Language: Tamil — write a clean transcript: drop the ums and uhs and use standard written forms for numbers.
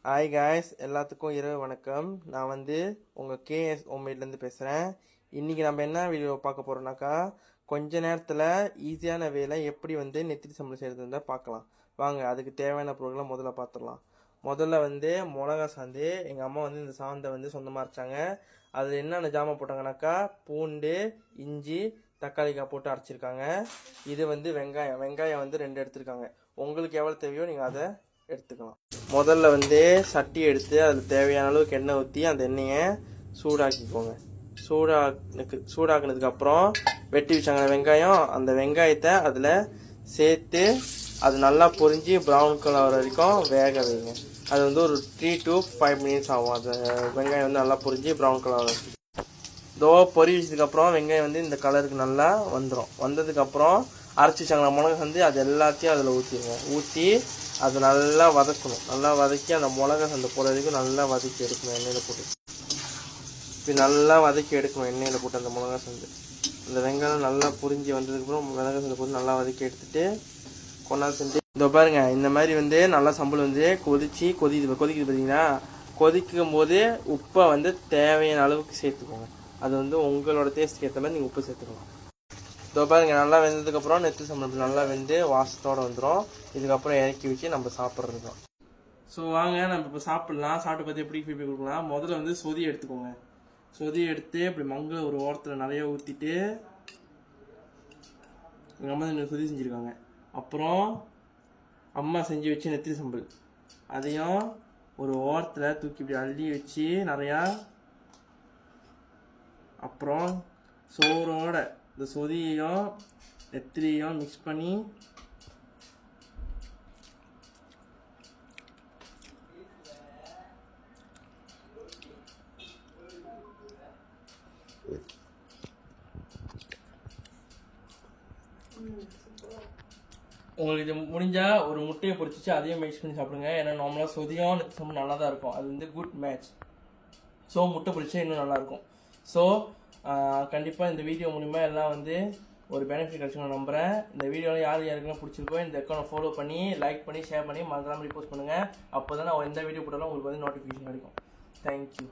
ஹாய் காய்ஸ், எல்லாத்துக்கும் இரவு வணக்கம். நான் வந்து உங்கள் கேஎஸ் ஹோம்மேட்லேருந்து பேசுகிறேன். இன்றைக்கி நம்ம என்ன வீடியோ பார்க்க போகிறோம்னாக்கா, கொஞ்ச நேரத்தில் ஈஸியான வேலை எப்படி வந்து நெத்திலி சம்பளம் செய்கிறது பார்க்கலாம். வாங்க, அதுக்கு தேவையான பொருட்களை முதல்ல பார்த்துடலாம். முதல்ல வந்து மிளகா சாந்து. எங்கள் அம்மா வந்து இந்த சாந்தை வந்து சொந்தமாக அரைச்சாங்க. அதில் என்னென்ன ஜாமான் போட்டாங்கனாக்கா, பூண்டு, இஞ்சி, தக்காளிக்காய் போட்டு அரைச்சிருக்காங்க. இது வந்து வெங்காயம் வந்து 2 எடுத்துருக்காங்க. உங்களுக்கு எவ்வளோ தேவையோ நீங்கள் அதை எடுத்துக்கலாம். முதல்ல வந்து சட்டி எடுத்து அதில் தேவையான அளவுக்கு எண்ணெய் ஊற்றி அந்த எண்ணெயை சூடாக்கிக்கோங்க. சூடாக்குனதுக்கு அப்புறம் வெட்டி வச்சாங்க வெங்காயம், அந்த வெங்காயத்தை அதில் சேர்த்து அது நல்லா பொரிஞ்சு ப்ரௌன் கலர் வரைக்கும் வேக வைங்க. அது வந்து ஒரு 3 to 5 minutes ஆகும். அது வெங்காயம் வந்து நல்லா பொரிஞ்சு ப்ரௌன் கலர் பொரி வச்சதுக்கப்புறம் வெங்காயம் வந்து இந்த கலருக்கு நல்லா வந்துடும். வந்ததுக்கப்புறம் அரைச்சி வச்சாங்களா மிளகா வந்து அது எல்லாத்தையும் அதில் ஊற்றிடுங்க. ஊற்றி அது நல்லா வதக்கணும். நல்லா வதக்கி அந்த மிளகா சந்தை போகிற வரைக்கும் நல்லா வதக்கி எடுக்கணும். எண்ணெயில் போட்டு இப்படி நல்லா வதக்கி எடுக்கணும். எண்ணெயில் போட்டு அந்த மிளகா சந்தை அந்த வெங்காயம் நல்லா புரிஞ்சு வந்ததுக்கப்புறம் மிளகா சந்தை போட்டு நல்லா வதக்கி எடுத்துட்டு கொண்டாந்து செஞ்சு இதோ பாருங்க. இந்த மாதிரி வந்து நல்லா சம்பளம் வந்து கொதிக்குது பார்த்தீங்கன்னா, கொதிக்கும் போது உப்பை வந்து தேவையான அளவுக்கு சேர்த்துக்கோங்க. அது வந்து உங்களோட டேஸ்ட்டுக்கு ஏற்ற மாதிரி நீங்கள் உப்பு சேர்த்துக்கலாம். இதோ பாருங்க, நல்லா வெந்ததுக்கப்புறம் நெத்திலி சம்பளம் நல்லா வெந்து வாசத்தோடு வந்துடும். இதுக்கப்புறம் இறக்கி வச்சு நம்ம சாப்பிட்றது தான். ஸோ வாங்க நம்ம இப்போ சாப்பிட்லாம். சாப்பிட்டு பார்த்து எப்படி ஃபீட்பேக் கொடுக்கலாம். முதல்ல வந்து சொதி எடுத்துக்கோங்க. சொதி எடுத்து இப்படி மங்க ஒரு ஓரத்தில் நிறைய ஊற்றிட்டு, எங்கள் அம்மா எனக்கு சொதி செஞ்சுருக்காங்க. அப்புறம் அம்மா செஞ்சு வச்சு நெத்திலி சம்பல் அதையும் ஒரு ஓரத்தில் தூக்கி இப்படி அள்ளி வச்சு நிறையா, அப்புறம் சோறோட இந்த சொதியையும் நெத்திலியும் மிக்ஸ் பண்ணி உங்களுக்கு இது முடிஞ்சால் ஒரு முட்டையை பொரிச்சிச்சு அதையும் மிக்ஸ் பண்ணி சாப்பிடுங்க. ஏன்னா நார்மலாக சொதியும் நெத்திலி சம்பல் நல்லா தான் இருக்கும். அது வந்து குட் மேட்ச். ஸோ முட்டை பொரிச்சா இன்னும் நல்லாயிருக்கும். ஸோ கண்டிப்பாக இந்த வீடியோ மூலிமா எல்லாம் வந்து ஒரு பெனிஃபிட் கிடைச்சு நான் நம்புகிறேன். இந்த வீடியோவில் யாருக்கெல்லாம் பிடிச்சிருக்கோ இந்த அக்கௌண்ட்டை ஃபாலோ பண்ணி லைக் பண்ணி ஷேர் பண்ணி மறக்காமல் ரிப்போஸ்ட் பண்ணுங்கள். அப்போ தான் நான் எந்த வீடியோ போட்டாலும் உங்களுக்கு வந்து நோட்டிஃபிகேஷன் கிடைக்கும். தேங்க்யூ.